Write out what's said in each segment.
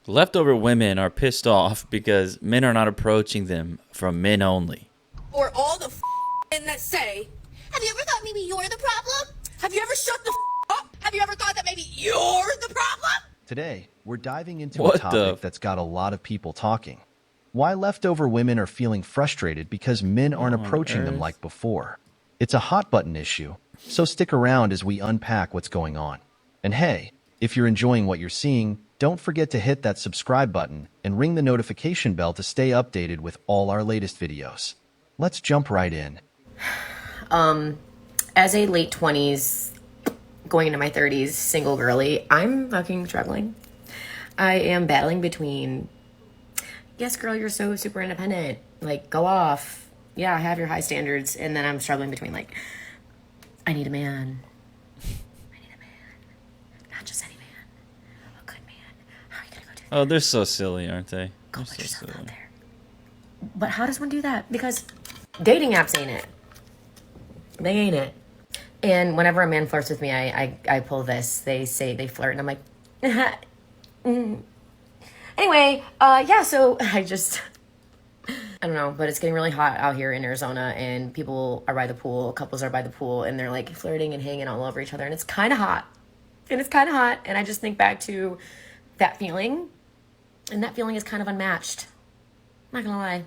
Leftover women are pissed off because men are not approaching them from men only. Or all the men that say, have you ever thought maybe you're the problem? Have you ever shut the up? Have you ever thought that maybe you're the problem? Today, we're diving into a What the? topic that's got a lot of people talking. Why leftover women are feeling frustrated because men What aren't on approaching them earth? like before. It's a hot button issue, so stick around as we unpack what's going on. And hey, if you're enjoying what you're seeing, don't forget to hit that subscribe button and ring the notification bell to stay updated with all our latest videos. Let's jump right in. As a late 20s, going into my 30s, single girly, I'm fucking struggling. I am battling between, yes, girl, you're so super independent. Like, go off. Yeah, have your high standards. And then I'm struggling between, like, I need a man. I need a man. Not just any man. A good man. How are you going to go do that? Oh, they're so silly, aren't they? Go They're put so yourself out silly. there. But how does one do that? Because dating apps ain't it. They ain't it. And whenever a man flirts with me, I pull this. They say they flirt, and I'm like, anyway, yeah, so I don't know, but it's getting really hot out here in Arizona, and people are by the pool, couples are by the pool, and they're like flirting and hanging all over each other, and it's kind of hot. And I just think back to that feeling, and that feeling is kind of unmatched. I'm not gonna lie.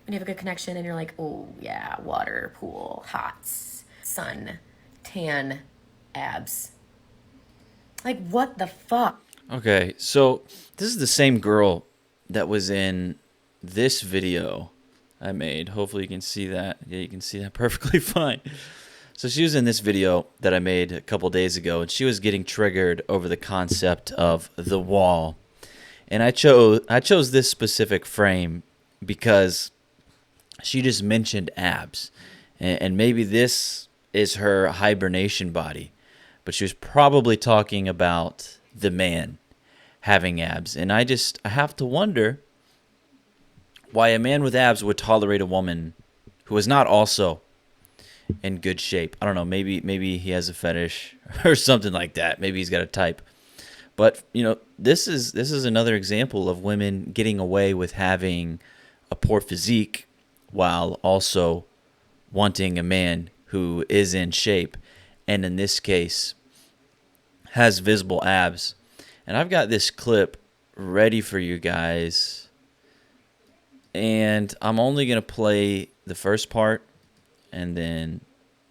When you have a good connection and you're like, oh yeah, water, pool, hots, sun, tan, abs. Like, what the fuck? Okay, so this is the same girl that was in this video I made. Hopefully you can see that. Yeah, you can see that perfectly fine. So she was in this video that I made a couple days ago, and she was getting triggered over the concept of the wall. And I chose this specific frame because she just mentioned abs. And maybe this is her hibernation body, but she was probably talking about the man having abs. And I have to wonder why a man with abs would tolerate a woman who is not also in good shape. I don't know, maybe he has a fetish or something like that. Maybe he's got a type. But, this is another example of women getting away with having a poor physique while also wanting a man who is in shape, and in this case has visible abs. And I've got this clip ready for you guys, and I'm only going to play the first part, and then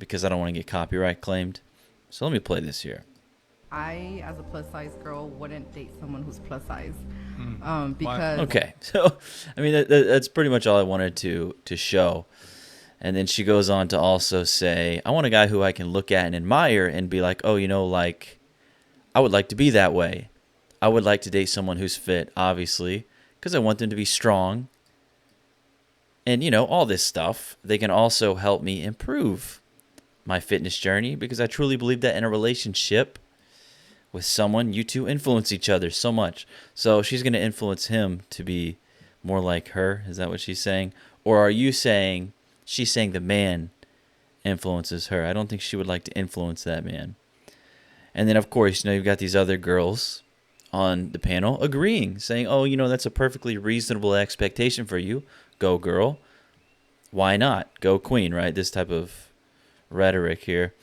because I don't want to get copyright claimed, so let me play this here. I, as a plus size girl, wouldn't date someone who's plus size, because Okay, so I mean that's pretty much all I wanted to show. And then she goes on to also say, I want a guy who I can look at and admire and be like, oh, like, I would like to be that way. I would like to date someone who's fit, obviously, because I want them to be strong. And, all this stuff. They can also help me improve my fitness journey, because I truly believe that in a relationship with someone, you two influence each other so much. So she's going to influence him to be more like her. Is that what she's saying? Or are you saying she's saying the man influences her? I don't think she would like to influence that man. And then, of course, you've got these other girls on the panel agreeing, saying, oh, that's a perfectly reasonable expectation for you. Go, girl. Why not? Go, queen, right? This type of rhetoric here.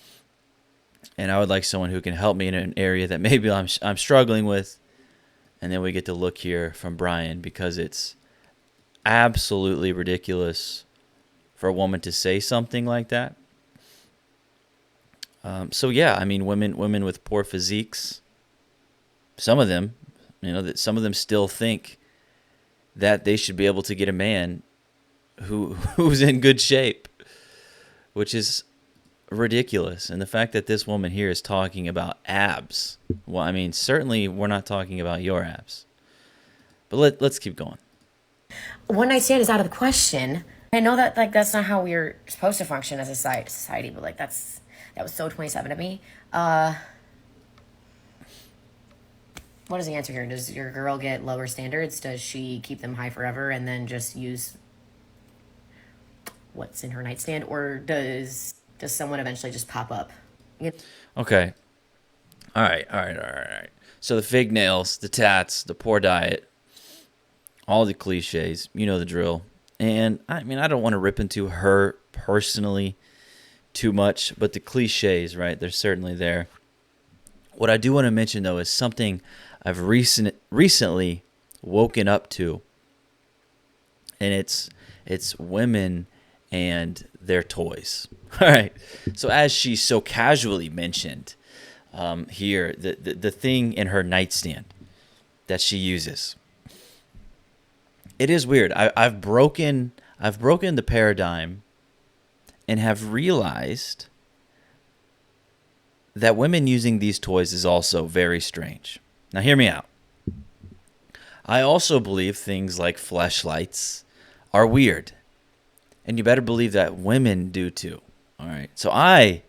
And I would like someone who can help me in an area that maybe I'm struggling with. And then we get to look here from Brian, because it's absolutely ridiculous for a woman to say something like that. So yeah, I mean, women with poor physiques, some of them, that some of them still think that they should be able to get a man who's in good shape, which is ridiculous. And the fact that this woman here is talking about abs, well, I mean, certainly we're not talking about your abs. But let's keep going. One night stand is out of the question. I know that that's not how we're supposed to function as a society, but that was so 27 of me. What is the answer here? Does your girl get lower standards? Does she keep them high forever and then just use what's in her nightstand, or does someone eventually just pop up? Okay. All right. So the fake nails, the tats, the poor diet, all the cliches, you know the drill. And I mean, I don't want to rip into her personally too much, but the cliches, right? They're certainly there. What I do want to mention though is something I've recently woken up to, and it's women and their toys. All right. So as she so casually mentioned here, the thing in her nightstand that she uses, it is weird. I've broken the paradigm and have realized that women using these toys is also very strange. Now hear me out. I also believe things like fleshlights are weird. And you better believe that women do too. All right. So I'm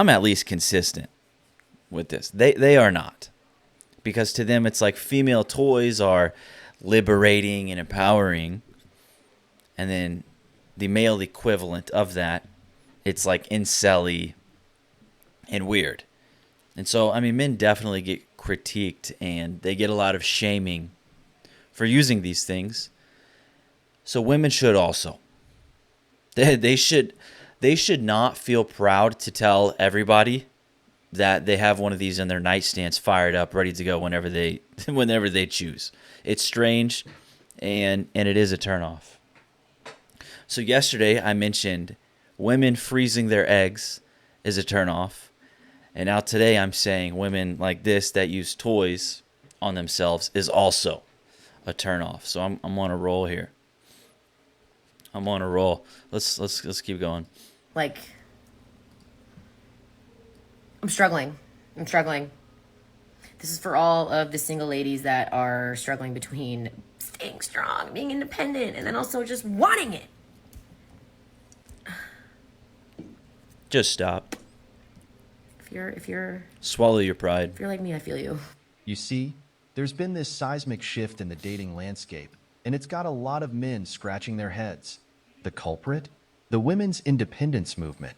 at least consistent with this. They are not. Because to them it's like female toys are liberating and empowering. And then the male equivalent of that, it's like incel-y and weird. And so, I mean, men definitely get critiqued and they get a lot of shaming for using these things. So women should also. They should not feel proud to tell everybody that they have one of these in their nightstands fired up, ready to go whenever they choose. It's strange, and it is a turnoff. So yesterday I mentioned women freezing their eggs is a turnoff, and now today I'm saying women like this that use toys on themselves is also a turnoff. So I'm on a roll here. I'm on a roll. Let's keep going. Like, I'm struggling. This is for all of the single ladies that are struggling between staying strong, being independent, and then also just wanting it. Just stop. If you're Swallow your pride. if you're like me, I feel you. You see, there's been this seismic shift in the dating landscape, and it's got a lot of men scratching their heads. The culprit? The women's independence movement.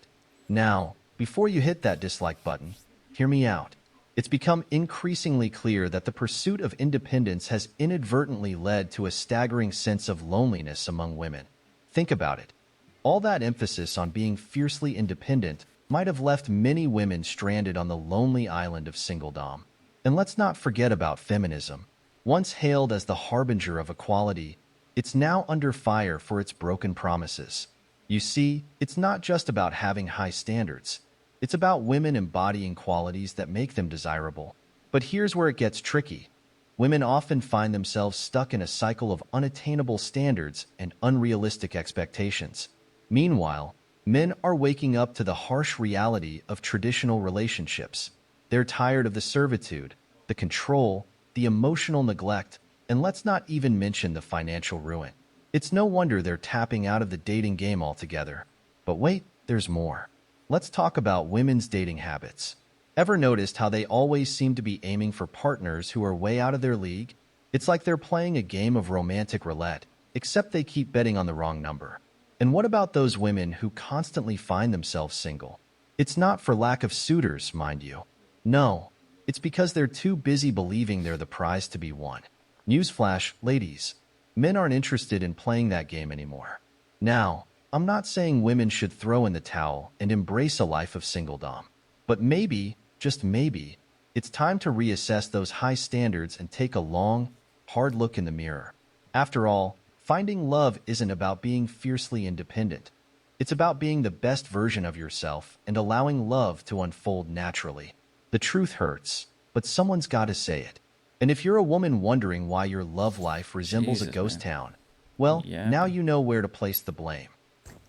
Now, before you hit that dislike button, hear me out. It's become increasingly clear that the pursuit of independence has inadvertently led to a staggering sense of loneliness among women. Think about it. All that emphasis on being fiercely independent might have left many women stranded on the lonely island of singledom. And let's not forget about feminism. Once hailed as the harbinger of equality, it's now under fire for its broken promises. You see, it's not just about having high standards. It's about women embodying qualities that make them desirable. But here's where it gets tricky. Women often find themselves stuck in a cycle of unattainable standards and unrealistic expectations. Meanwhile, men are waking up to the harsh reality of traditional relationships. They're tired of the servitude, the control, the emotional neglect, and let's not even mention the financial ruin. It's no wonder they're tapping out of the dating game altogether. But wait, there's more. Let's talk about women's dating habits. Ever noticed how they always seem to be aiming for partners who are way out of their league? It's like they're playing a game of romantic roulette, except they keep betting on the wrong number. And what about those women who constantly find themselves single? It's not for lack of suitors, mind you. No, it's because they're too busy believing they're the prize to be won. Newsflash, ladies, men aren't interested in playing that game anymore. Now, I'm not saying women should throw in the towel and embrace a life of singledom. But maybe, just maybe, it's time to reassess those high standards and take a long, hard look in the mirror. After all, finding love isn't about being fiercely independent. It's about being the best version of yourself and allowing love to unfold naturally. The truth hurts, but someone's got to say it. And if you're a woman wondering why your love life resembles a ghost town, well, now you know where to place the blame.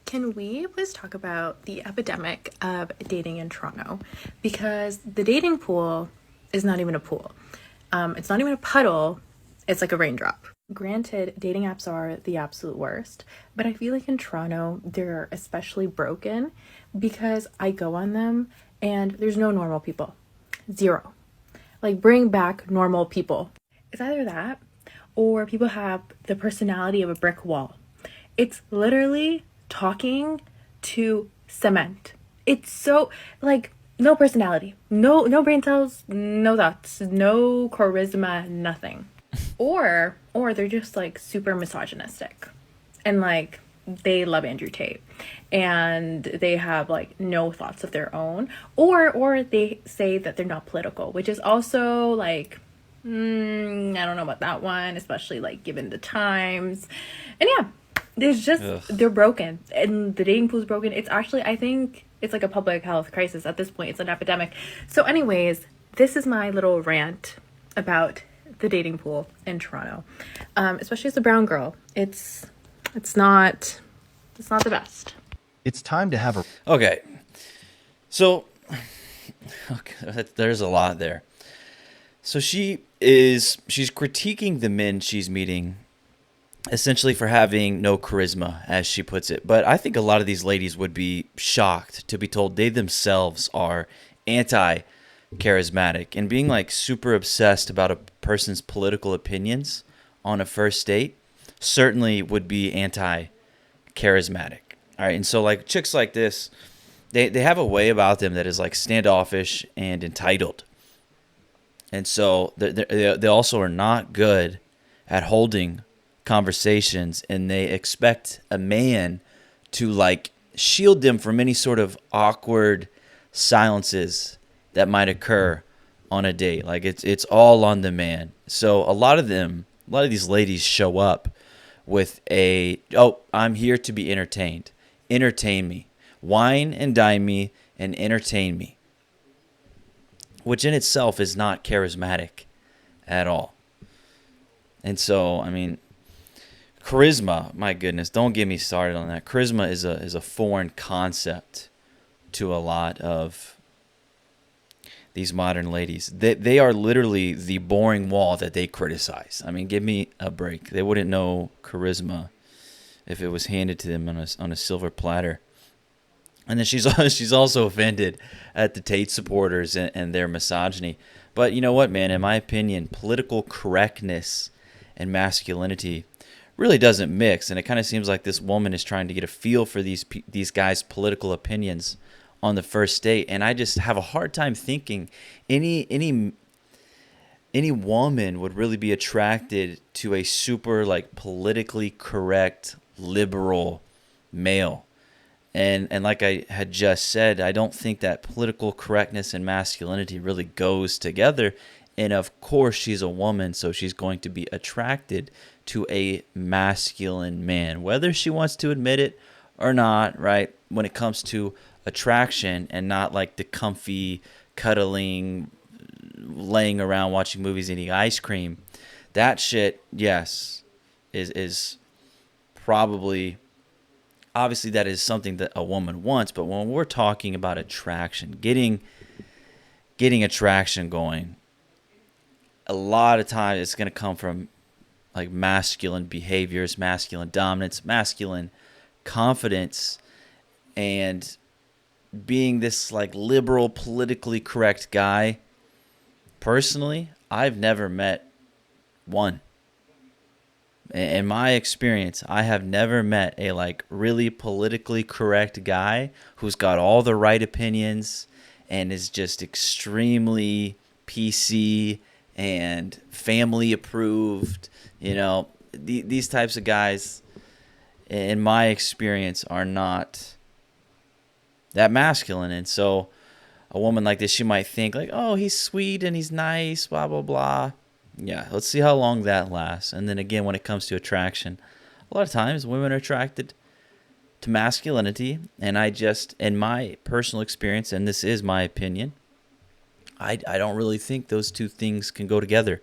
Can we please talk about the epidemic of dating in Toronto? Because the dating pool is not even a pool. It's not even a puddle. It's like a raindrop. Granted, dating apps are the absolute worst, but I feel like in Toronto, they're especially broken because I go on them and there's no normal people. Zero. Like, bring back normal people. It's either that or people have the personality of a brick wall. It's literally talking to cement. It's so, like, no personality, no brain cells, no thoughts, no charisma, nothing. or they're just like super misogynistic, and like they love Andrew Tate, and they have like no thoughts of their own, or they say that they're not political, which is also like, I don't know about that one, especially like given the times. And yeah, there's just, Ugh. they're broken, and the dating pool is broken. It's actually, I think it's like a public health crisis at this point. It's an epidemic. So anyways, this is my little rant about the dating pool in Toronto, especially as a brown girl. It's not the best. It's time to have a Okay. So, okay, there's a lot there. So she's critiquing the men she's meeting essentially for having no charisma, as she puts it. But I think a lot of these ladies would be shocked to be told they themselves are anti-charismatic, and being like super obsessed about a person's political opinions on a first date certainly would be anti-charismatic. All right, and so like chicks like this, they have a way about them that is like standoffish and entitled. And so they also are not good at holding conversations, and they expect a man to like shield them from any sort of awkward silences that might occur on a date. Like it's all on the man. So a lot of these ladies show up with I'm here to be entertained. Entertain me. Wine and dine me and entertain me. Which in itself is not charismatic at all. And so, I mean, charisma, my goodness, don't get me started on that. Charisma is a foreign concept to a lot of these modern ladies. They are literally the boring wall that they criticize. I mean, give me a break. They wouldn't know charisma if it was handed to them on a silver platter. And then she's also offended at the Tate supporters and their misogyny. But you know what, man? In my opinion, political correctness and masculinity really doesn't mix. And it kind of seems like this woman is trying to get a feel for these guys' political opinions on the first date. And I just have a hard time thinking any woman would really be attracted to a super like politically correct liberal male. And like I had just said, I don't think that political correctness and masculinity really goes together. And of course, she's a woman, so she's going to be attracted to a masculine man, whether she wants to admit it or not, right? When it comes to attraction and not like the comfy, cuddling, laying around watching movies, eating ice cream. That shit, yes, is probably... Obviously, that is something that a woman wants, but when we're talking about attraction, getting attraction going, a lot of times it's going to come from like masculine behaviors, masculine dominance, masculine confidence, and being this like liberal, politically correct guy. Personally, I've never met one. In my experience, I have never met a like really politically correct guy who's got all the right opinions and is just extremely PC and family approved. You know, these types of guys, in my experience, are not that masculine. And so a woman like this, she might think like, oh, he's sweet and he's nice, blah, blah, blah. Yeah, let's see how long that lasts. And then again, when it comes to attraction, a lot of times women are attracted to masculinity. And I just, in my personal experience, and this is my opinion, I don't really think those two things can go together.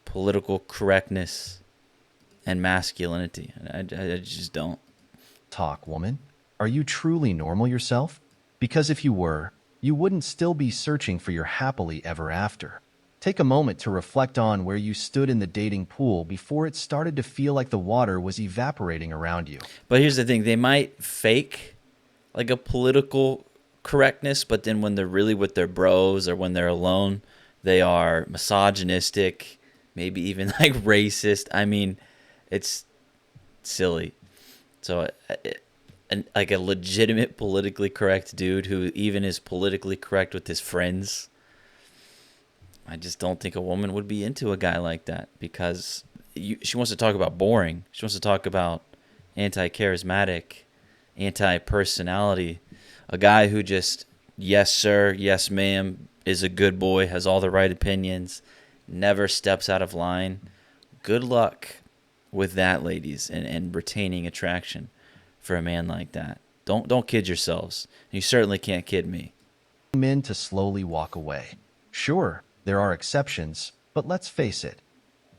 Political correctness and masculinity. I just don't. talk, woman. Are you truly normal yourself? Because if you were, you wouldn't still be searching for your happily ever after. Take a moment to reflect on where you stood in the dating pool before it started to feel like the water was evaporating around you. But here's the thing. They might fake like a political correctness, but then when they're really with their bros or when they're alone, they are misogynistic, maybe even like racist. I mean, it's silly. So like a legitimate politically correct dude who even is politically correct with his friends, I just don't think a woman would be into a guy like that because she wants to talk about boring. She wants to talk about anti-charismatic, anti-personality, a guy who just, yes, sir, yes, ma'am, is a good boy, has all the right opinions, never steps out of line. Good luck with that, ladies, and retaining attraction for a man like that. Don't kid yourselves. You certainly can't kid me. Men to slowly walk away. Sure, there are exceptions, but let's face it.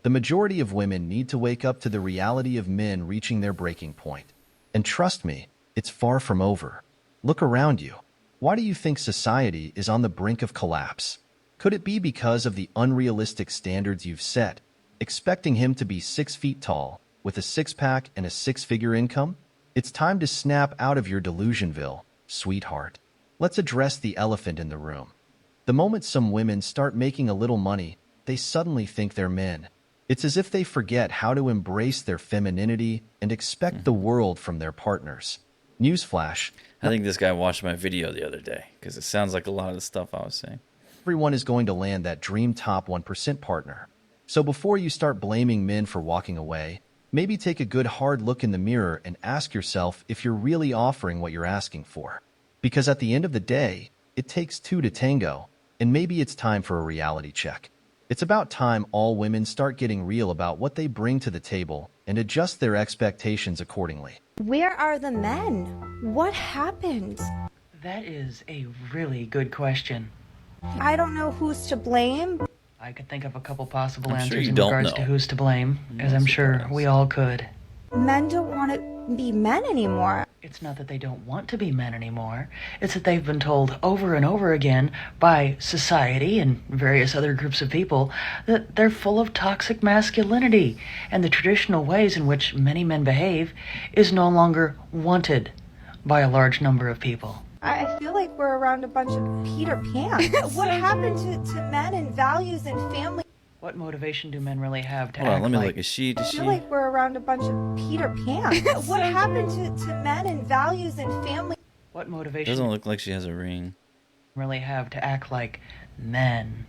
The majority of women need to wake up to the reality of men reaching their breaking point. And trust me, it's far from over. Look around you. Why do you think society is on the brink of collapse? Could it be because of the unrealistic standards you've set, expecting him to be 6 feet tall, with a six-pack and a six-figure income? It's time to snap out of your delusionville, sweetheart. Let's address the elephant in the room. The moment some women start making a little money, they suddenly think they're men. It's as if they forget how to embrace their femininity and expect the world from their partners. Newsflash. I think this guy watched my video the other day because it sounds like a lot of the stuff I was saying. Everyone is going to land that dream top 1% partner. So before you start blaming men for walking away, maybe take a good hard look in the mirror and ask yourself if you're really offering what you're asking for. Because at the end of the day, it takes two to tango, and maybe it's time for a reality check. It's about time all women start getting real about what they bring to the table and adjust their expectations accordingly. Where are the men? What happened? That is a really good question. I don't know who's to blame. I could think of a couple possible I'm sure answers you in don't regards know. to who's to blame, as No I'm sure surprise. we all could. Men don't want to be men anymore. It's not that they don't want to be men anymore. It's that they've been told over and over again by society and various other groups of people that they're full of toxic masculinity, and the traditional ways in which many men behave is no longer wanted by a large number of people. I feel like we're around a bunch of Peter Pans. What happened to men and values and family? What motivation do men really have to Hold on, act let me like... look. Is she? I feel like we're around a bunch of Peter Pans. What happened to men and values and family? What motivation Doesn't look like she has a ring. really have to act like men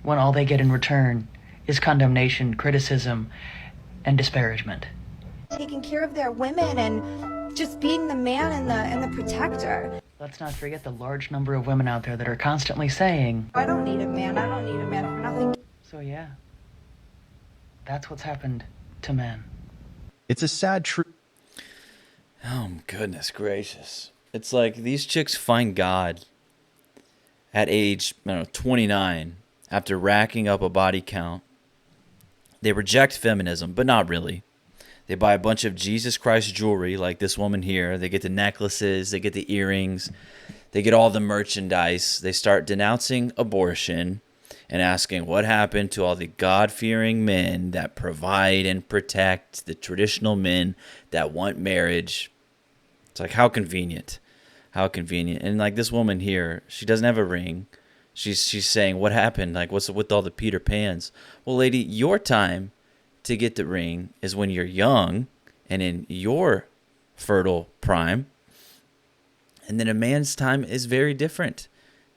when all they get in return is condemnation, criticism, and disparagement? Taking care of their women and just being the man and the protector. Let's not forget the large number of women out there that are constantly saying, I don't need a man. I don't need a man for nothing. so yeah, that's what's happened to men. It's a sad truth. Oh, goodness gracious. It's like these chicks find God at age, 29 after racking up a body count. They reject feminism, but not really. They buy a bunch of Jesus Christ jewelry like this woman here. They get the necklaces, they get the earrings, they get all the merchandise. They start denouncing abortion and asking what happened to all the God-fearing men that provide and protect the traditional men that want marriage. It's like, how convenient. How convenient. And like this woman here, she doesn't have a ring. She's saying, what happened? Like, what's with all the Peter Pans? Well, lady, your time to get the ring is when you're young and in your fertile prime. And then a man's time is very different.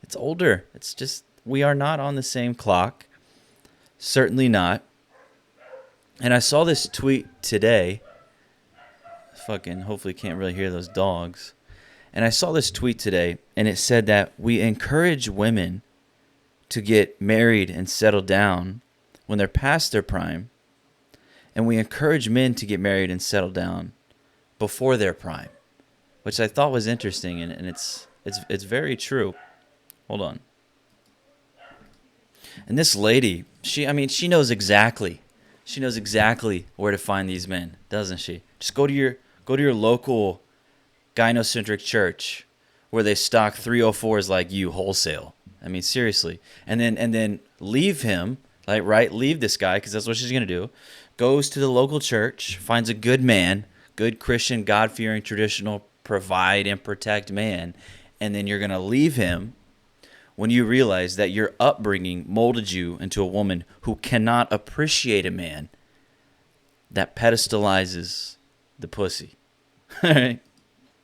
It's older. It's just, we are not on the same clock. Certainly not. And I saw this tweet today. Fucking, hopefully can't really hear those dogs. And I saw this tweet today, and it said that we encourage women to get married and settle down when they're past their prime. And we encourage men to get married and settle down before their prime, which I thought was interesting, and it's very true. Hold on. And this lady, she knows exactly where to find these men, doesn't she? Just go to your local gynocentric church where they stock 304s like you wholesale. I mean, seriously. And then leave him, like, right? Leave this guy, because that's what she's going to do. Goes to the local church, finds a good man, good Christian, God-fearing, traditional, provide and protect man, and then you're going to leave him when you realize that your upbringing molded you into a woman who cannot appreciate a man that pedestalizes the pussy. All right?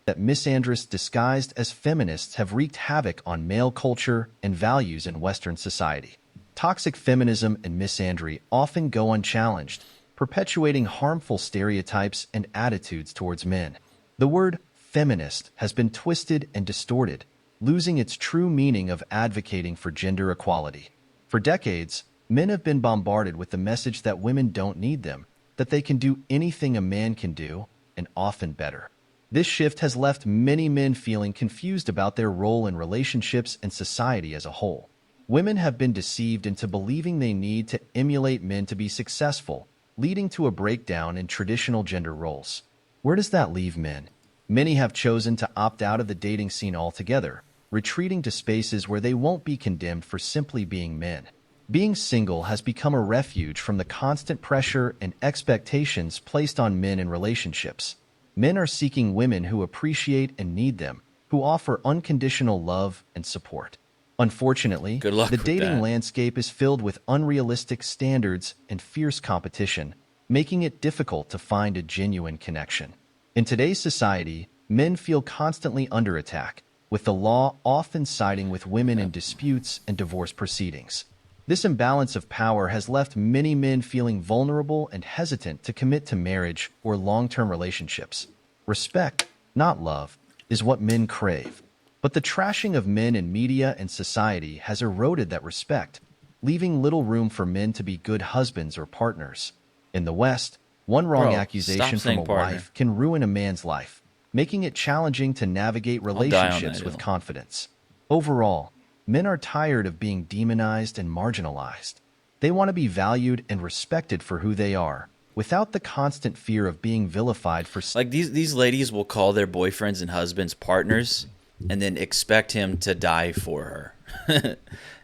That misandrists disguised as feminists have wreaked havoc on male culture and values in Western society. Toxic feminism and misandry often go unchallenged, perpetuating harmful stereotypes and attitudes towards men. The word feminist has been twisted and distorted, losing its true meaning of advocating for gender equality. For decades, men have been bombarded with the message that women don't need them, that they can do anything a man can do, and often better. This shift has left many men feeling confused about their role in relationships and society as a whole. Women have been deceived into believing they need to emulate men to be successful, leading to a breakdown in traditional gender roles. Where does that leave men? Many have chosen to opt out of the dating scene altogether, retreating to spaces where they won't be condemned for simply being men. Being single has become a refuge from the constant pressure and expectations placed on men in relationships. Men are seeking women who appreciate and need them, who offer unconditional love and support. Unfortunately, Good luck the with dating that. landscape is filled with unrealistic standards and fierce competition, making it difficult to find a genuine connection. In today's society, men feel constantly under attack, with the law often siding with women in disputes and divorce proceedings. This imbalance of power has left many men feeling vulnerable and hesitant to commit to marriage or long-term relationships. Respect, not love, is what men crave. But the trashing of men in media and society has eroded that respect, leaving little room for men to be good husbands or partners. In the West, one wrong Bro, accusation stop from saying a partner. wife can ruin a man's life, making it challenging to navigate die on relationships that with hill. confidence. Overall, men are tired of being demonized and marginalized. They want to be valued and respected for who they are, without the constant fear of being vilified for Like these ladies will call their boyfriends and husbands partners and then expect him to die for her.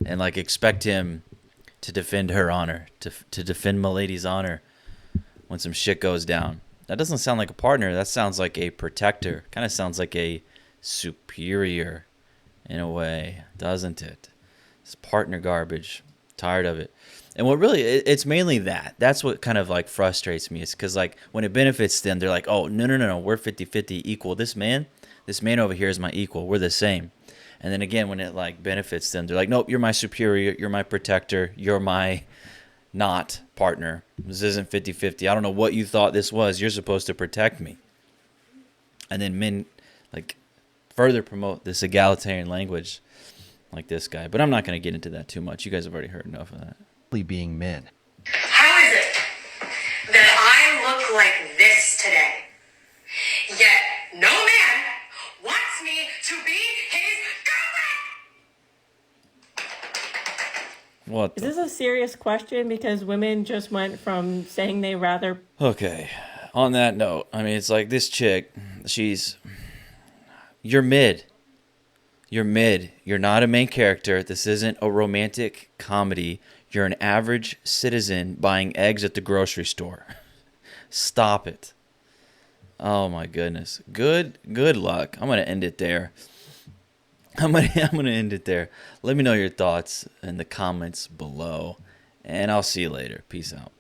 And like expect him to defend her honor, to defend Milady's honor when some shit goes down. That doesn't sound like a partner. That sounds like a protector. Kind of sounds like a superior in a way, doesn't it? It's partner garbage. Tired of it. And what really, it's mainly that. That's what kind of like frustrates me, is because like when it benefits them, they're like, oh, no, we're 50-50 equal. This man over here is my equal. We're the same. And then again, when it like benefits them, they're like, nope, you're my superior. You're my protector. You're my not partner. This isn't 50-50. I don't know what you thought this was. You're supposed to protect me. And then men like further promote this egalitarian language like this guy. But I'm not going to get into that too much. You guys have already heard enough of that. being men. How is it that I look like this today, yet no man wants me to be his girlfriend? What Is the this a serious question? Because women just went from saying they rather. Okay. On that note, I mean, it's like this chick, you're mid. You're mid. You're not a main character. This isn't a romantic comedy. You're an average citizen buying eggs at the grocery store. Stop it. Oh my goodness. Good luck. I'm going to end it there. I'm gonna end it there. Let me know your thoughts in the comments below, and I'll see you later. Peace out.